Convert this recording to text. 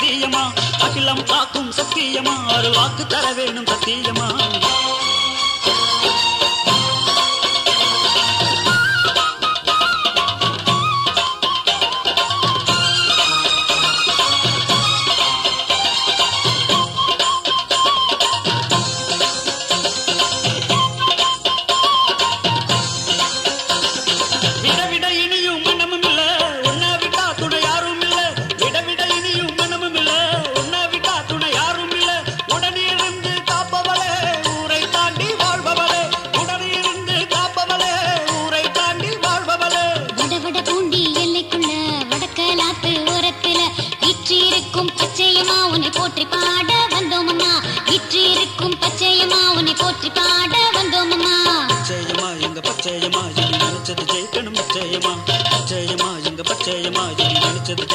சத்தியமா அகிலம் காக்கும் சத்தியமா அருள் வாக்கு தர வேணும் சத்தியமா போற்றி பாட வந்தோம் அம்மா இற்றிருக்கும் பச்சையம்மா உன்னை போற்றி பாட வந்தோம் அம்மா பச்சையம்மா எங்க பச்சையம்மா இனி நினைச்சது ஜெயிக்கணும் பச்சையம்மா பச்சையம்மா எங்க பச்சையம்மா இனி நினைச்சது